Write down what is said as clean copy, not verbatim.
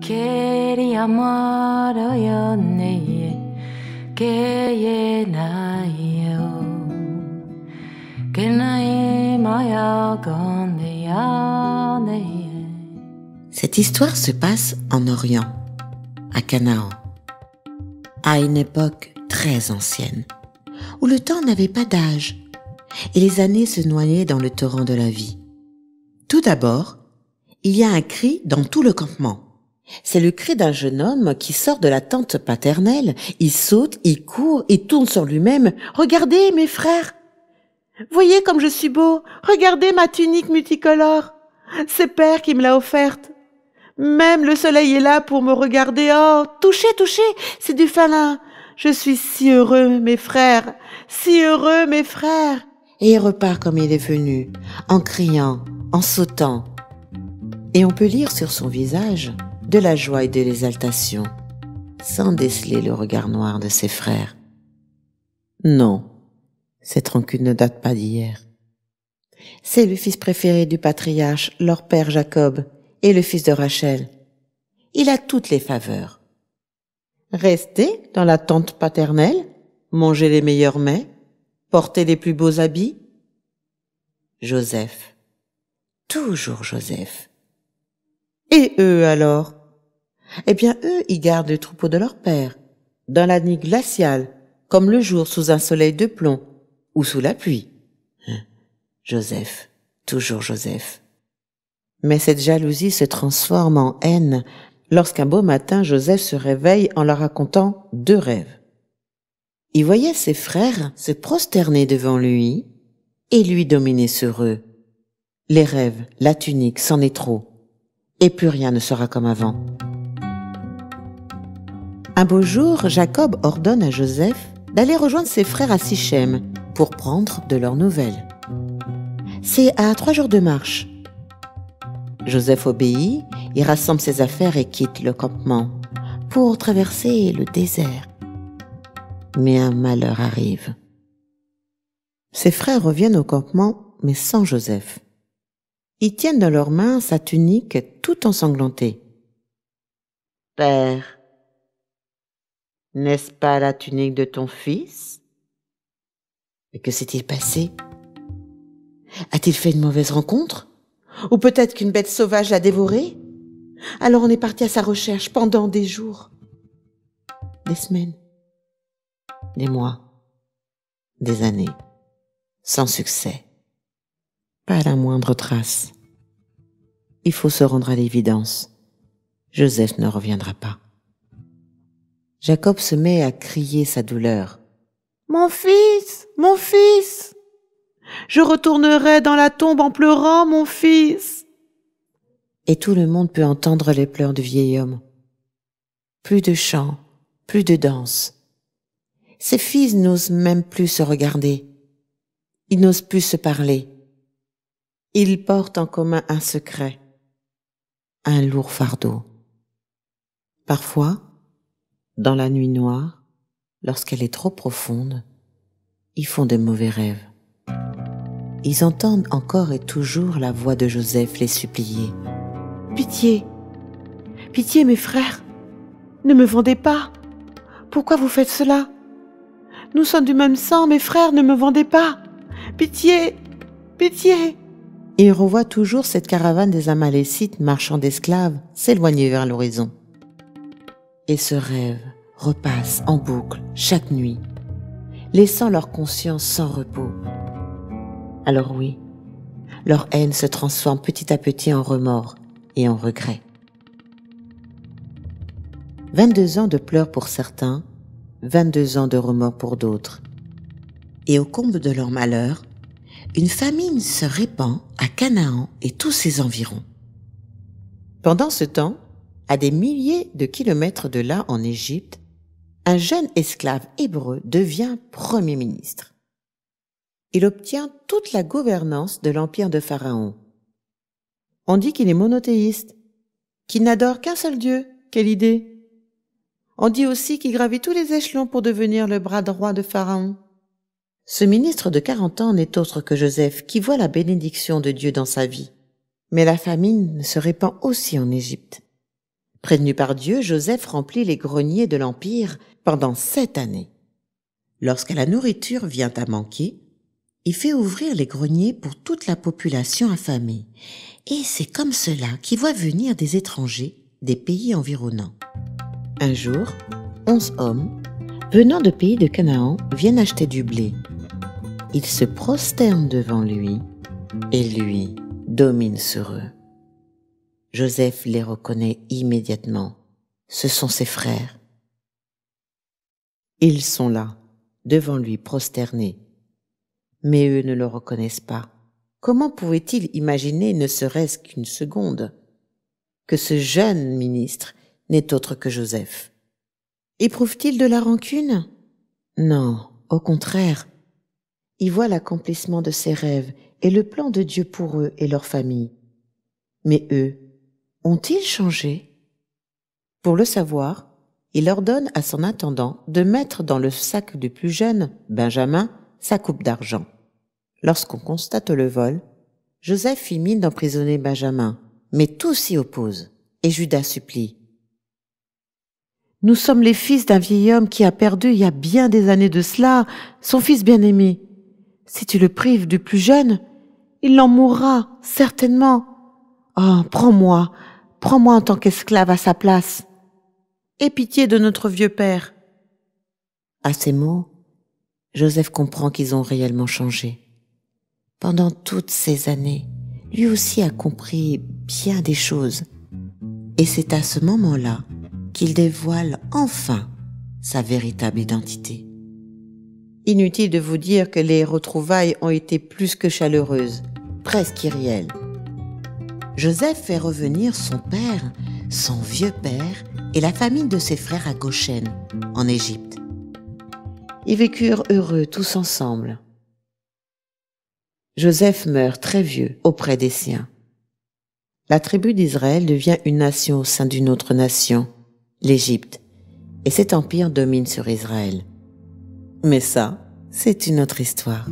Cette histoire se passe en Orient, à Canaan, à une époque très ancienne, où le temps n'avait pas d'âge et les années se noyaient dans le torrent de la vie. Tout d'abord, il y a un cri dans tout le campement. C'est le cri d'un jeune homme qui sort de la tente paternelle. Il saute, il court, il tourne sur lui-même. « Regardez, mes frères! Voyez comme je suis beau! Regardez ma tunique multicolore! C'est Père qui me l'a offerte! Même le soleil est là pour me regarder. Oh, touchez, touchez, c'est du falin! Je suis si heureux, mes frères! Si heureux, mes frères !» Et il repart comme il est venu, en criant, en sautant. Et on peut lire sur son visage de la joie et de l'exaltation, sans déceler le regard noir de ses frères. Non, cette rancune ne date pas d'hier. C'est le fils préféré du patriarche, leur père Jacob, et le fils de Rachel. Il a toutes les faveurs. Rester dans la tente paternelle, manger les meilleurs mets, porter les plus beaux habits. Joseph, toujours Joseph. Et eux alors? Eh bien eux, ils gardent le troupeau de leur père, dans la nuit glaciale, comme le jour sous un soleil de plomb, ou sous la pluie. Joseph, toujours Joseph. Mais cette jalousie se transforme en haine lorsqu'un beau matin Joseph se réveille en leur racontant 2 rêves. Il voyait ses frères se prosterner devant lui et lui dominer sur eux. Les rêves, la tunique, c'en est trop, et plus rien ne sera comme avant. Un beau jour, Jacob ordonne à Joseph d'aller rejoindre ses frères à Sichem pour prendre de leurs nouvelles. C'est à 3 jours de marche. Joseph obéit, il rassemble ses affaires et quitte le campement pour traverser le désert. Mais un malheur arrive. Ses frères reviennent au campement, mais sans Joseph. Ils tiennent dans leurs mains sa tunique tout ensanglantée. « Père, n'est-ce pas la tunique de ton fils ?» Mais que s'est-il passé? A-t-il fait une mauvaise rencontre? Ou peut-être qu'une bête sauvage l'a dévoré? Alors on est parti à sa recherche pendant des jours, des semaines, des mois, des années, sans succès. Pas la moindre trace. Il faut se rendre à l'évidence. Joseph ne reviendra pas. Jacob se met à crier sa douleur. « Mon fils, mon fils! Je retournerai dans la tombe en pleurant, mon fils! » Et tout le monde peut entendre les pleurs du vieil homme. Plus de chants, plus de danse. Ses fils n'osent même plus se regarder. Ils n'osent plus se parler. Ils portent en commun un secret, un lourd fardeau. Parfois, dans la nuit noire, lorsqu'elle est trop profonde, ils font de mauvais rêves. Ils entendent encore et toujours la voix de Joseph les supplier. « Pitié, pitié mes frères, ne me vendez pas. Pourquoi vous faites cela? Nous sommes du même sang, mes frères, ne me vendez pas. Pitié, pitié !» Et il revoit toujours cette caravane des Amalécites marchands d'esclaves s'éloigner vers l'horizon. Et ce rêve repasse en boucle chaque nuit, laissant leur conscience sans repos. Alors oui, leur haine se transforme petit à petit en remords et en regret. 22 ans de pleurs pour certains, 22 ans de remords pour d'autres. Et au comble de leur malheur, une famine se répand à Canaan et tous ses environs. Pendant ce temps, à des milliers de kilomètres de là en Égypte, un jeune esclave hébreu devient premier ministre. Il obtient toute la gouvernance de l'empire de Pharaon. On dit qu'il est monothéiste, qu'il n'adore qu'un seul Dieu. Quelle idée! On dit aussi qu'il gravit tous les échelons pour devenir le bras droit de Pharaon. Ce ministre de 40 ans n'est autre que Joseph, qui voit la bénédiction de Dieu dans sa vie. Mais la famine se répand aussi en Égypte. Prévenu par Dieu, Joseph remplit les greniers de l'Empire pendant 7 années. Lorsque la nourriture vient à manquer, il fait ouvrir les greniers pour toute la population affamée. Et c'est comme cela qu'il voit venir des étrangers des pays environnants. Un jour, 11 hommes, venant de pays de Canaan, viennent acheter du blé. Ils se prosternent devant lui et lui domine sur eux. Joseph les reconnaît immédiatement. Ce sont ses frères. Ils sont là, devant lui prosternés. Mais eux ne le reconnaissent pas. Comment pouvait-il imaginer, ne serait-ce qu'une seconde, que ce jeune ministre n'est autre que Joseph? Éprouve-t-il de la rancune? Non, au contraire. Il voit l'accomplissement de ses rêves et le plan de Dieu pour eux et leur famille. Mais eux, ont-ils changé? Pour le savoir, il ordonne à son intendant de mettre dans le sac du plus jeune, Benjamin, sa coupe d'argent. Lorsqu'on constate le vol, Joseph fit mine d'emprisonner Benjamin, mais tous s'y opposent, et Judas supplie. « Nous sommes les fils d'un vieil homme qui a perdu il y a bien des années de cela son fils bien-aimé. Si tu le prives du plus jeune, il en mourra, certainement. Oh, prends-moi en tant qu'esclave à sa place. Aie pitié de notre vieux père. » À ces mots, Joseph comprend qu'ils ont réellement changé. Pendant toutes ces années, lui aussi a compris bien des choses. Et c'est à ce moment-là qu'il dévoile enfin sa véritable identité. Inutile de vous dire que les retrouvailles ont été plus que chaleureuses, presque irréelles. Joseph fait revenir son père, son vieux père et la famille de ses frères à Goshen, en Égypte. Ils vécurent heureux tous ensemble. Joseph meurt très vieux auprès des siens. La tribu d'Israël devient une nation au sein d'une autre nation, l'Égypte, et cet empire domine sur Israël. Mais ça, c'est une autre histoire.